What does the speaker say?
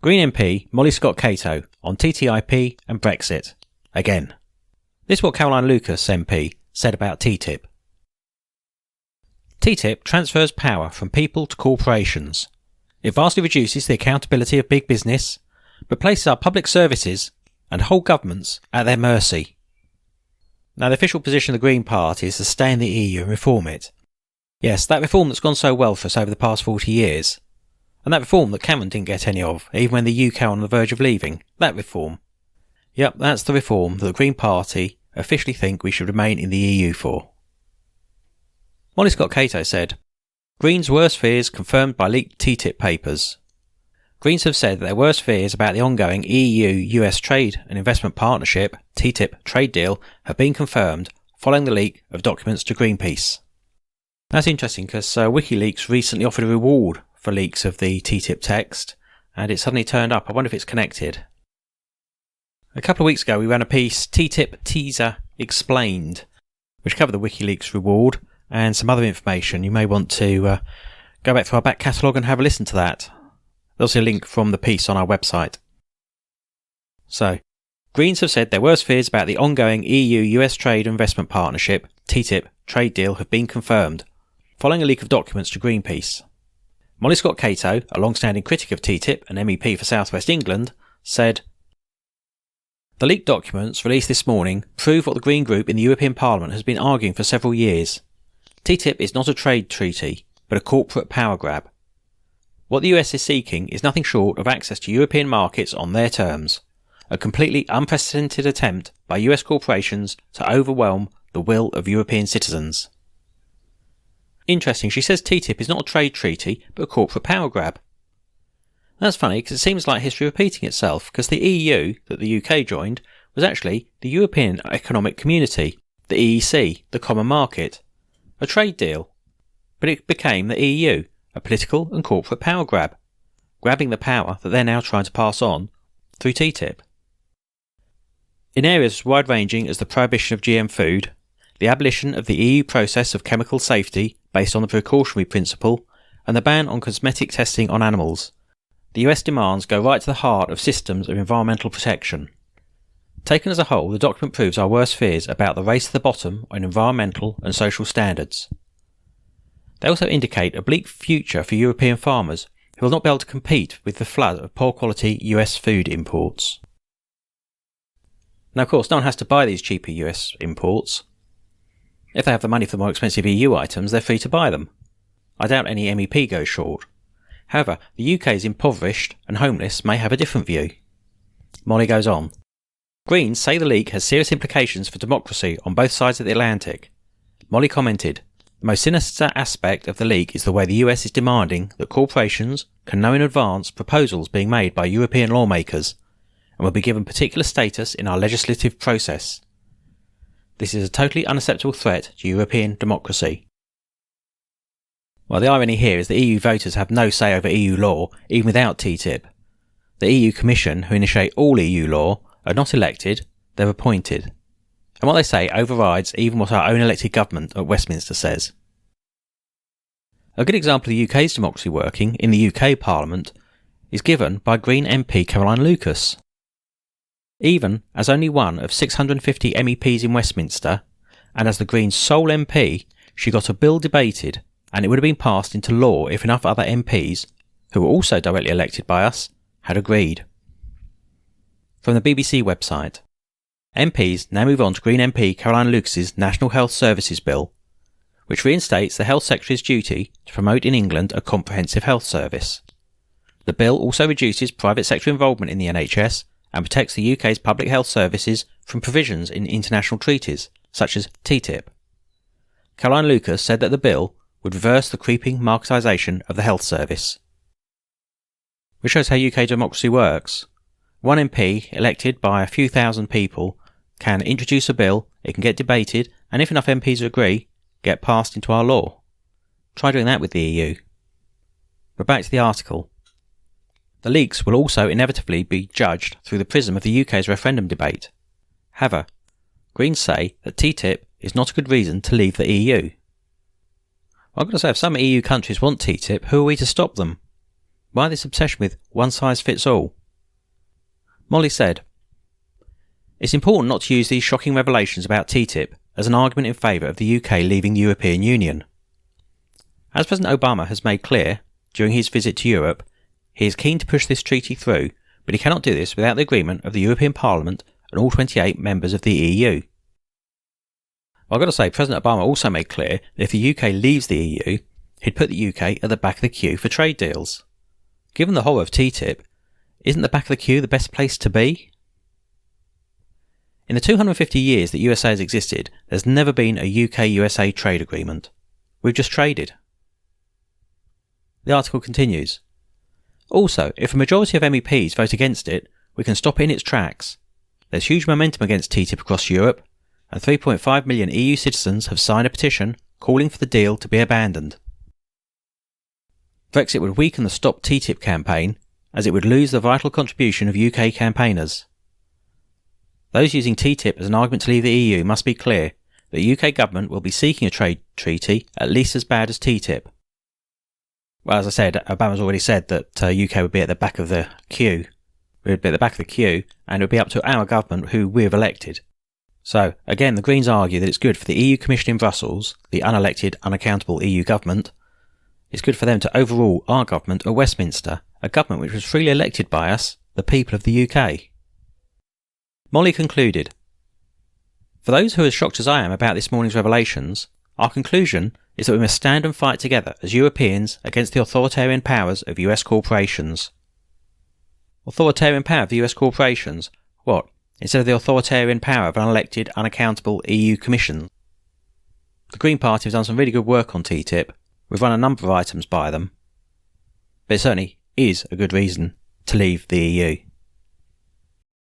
Green MP Molly Scott Cato on TTIP and Brexit. Again. This is what Caroline Lucas MP said about TTIP. TTIP transfers power from people to corporations. It vastly reduces the accountability of big business, but places our public services and whole governments at their mercy. Now, the official position of the Green Party is to stay in the EU and reform it. Yes, that reform that's gone so well for us over the past 40 years. And that reform that Cameron didn't get any of, even when the UK were on the verge of leaving. That reform. Yep, that's the reform that the Green Party officially think we should remain in the EU for. Molly Scott Cato said, Greens' worst fears confirmed by leaked TTIP papers. Greens have said that their worst fears about the ongoing EU-US Trade and Investment Partnership, TTIP, trade deal have been confirmed following the leak of documents to Greenpeace. That's interesting because WikiLeaks recently offered a reward for leaks of the TTIP text, and it suddenly turned up. I wonder if it's connected. A couple of weeks ago we ran a piece, TTIP Teaser Explained, which covered the WikiLeaks reward and some other information. You may want to go back through our back catalogue and have a listen to that. There's also a link from the piece on our website. So, Greens have said their worst fears about the ongoing EU-US Trade and Investment Partnership, TTIP, trade deal have been confirmed, following a leak of documents to Greenpeace. Molly Scott Cato, a long-standing critic of TTIP and MEP for South West England, said, The leaked documents released this morning prove what the Green Group in the European Parliament has been arguing for several years. TTIP is not a trade treaty, but a corporate power grab. What the US is seeking is nothing short of access to European markets on their terms, a completely unprecedented attempt by US corporations to overwhelm the will of European citizens. Interesting, she says TTIP is not a trade treaty, but a corporate power grab. That's funny because it seems like history repeating itself, because the EU that the UK joined was actually the European Economic Community, the EEC, the Common Market, a trade deal. But it became the EU, a political and corporate power grab, grabbing the power that they're now trying to pass on through TTIP. In areas as wide-ranging as the prohibition of GM food, the abolition of the EU process of chemical safety based on the precautionary principle, and the ban on cosmetic testing on animals, the US demands go right to the heart of systems of environmental protection. Taken as a whole, the document proves our worst fears about the race to the bottom on environmental and social standards. They also indicate a bleak future for European farmers who will not be able to compete with the flood of poor-quality US food imports. Now, of course, no one has to buy these cheaper US imports. If they have the money for the more expensive EU items, they're free to buy them. I doubt any MEP goes short. However, the UK's impoverished and homeless may have a different view. Molly goes on. Greens say the leak has serious implications for democracy on both sides of the Atlantic. Molly commented, The most sinister aspect of the leak is the way the US is demanding that corporations can know in advance proposals being made by European lawmakers and will be given particular status in our legislative process. This is a totally unacceptable threat to European democracy. Well, the irony here is that EU voters have no say over EU law, even without TTIP. The EU Commission, who initiate all EU law, are not elected, they're appointed. And what they say overrides even what our own elected government at Westminster says. A good example of the UK's democracy working in the UK Parliament is given by Green MP Caroline Lucas. Even as only one of 650 MEPs in Westminster, and as the Greens' sole MP, she got a bill debated, and it would have been passed into law if enough other MPs, who were also directly elected by us, had agreed. From the BBC website. MPs now move on to Green MP Caroline Lucas's National Health Services Bill, which reinstates the Health Secretary's duty to promote in England a comprehensive health service. The bill also reduces private sector involvement in the NHS and protects the UK's public health services from provisions in international treaties, such as TTIP. Caroline Lucas said that the bill would reverse the creeping marketisation of the health service. Which shows how UK democracy works. One MP, elected by a few thousand people, can introduce a bill, it can get debated, and if enough MPs agree, get passed into our law. Try doing that with the EU. But back to the article. The leaks will also inevitably be judged through the prism of the UK's referendum debate. However, Greens say that TTIP is not a good reason to leave the EU. Well, I've got to say, if some EU countries want TTIP, who are we to stop them? Why this obsession with one size fits all? Molly said, "It's important not to use these shocking revelations about TTIP as an argument in favour of the UK leaving the European Union. As President Obama has made clear during his visit to Europe, he is keen to push this treaty through, but he cannot do this without the agreement of the European Parliament and all 28 members of the EU." Well, I've got to say, President Obama also made clear that if the UK leaves the EU, he'd put the UK at the back of the queue for trade deals. Given the horror of TTIP, isn't the back of the queue the best place to be? In the 250 years that USA has existed, there's never been a UK-USA trade agreement. We've just traded. The article continues. Also, if a majority of MEPs vote against it, we can stop it in its tracks. There's huge momentum against TTIP across Europe, and 3.5 million EU citizens have signed a petition calling for the deal to be abandoned. Brexit would weaken the Stop TTIP campaign, as it would lose the vital contribution of UK campaigners. Those using TTIP as an argument to leave the EU must be clear that the UK government will be seeking a trade treaty at least as bad as TTIP. Well, as I said, Obama's already said that UK would be at the back of the queue. We would be at the back of the queue, and it would be up to our government who we've elected. So, again, the Greens argue that it's good for the EU Commission in Brussels, the unelected, unaccountable EU government. It's good for them to overrule our government at Westminster, a government which was freely elected by us, the people of the UK. Molly concluded, "For those who are as shocked as I am about this morning's revelations, our conclusion is that we must stand and fight together as Europeans against the authoritarian powers of US corporations." Authoritarian power of the US corporations? What, instead of the authoritarian power of an unelected, unaccountable EU Commission? The Green Party has done some really good work on TTIP. We've run a number of items by them. But it certainly is a good reason to leave the EU.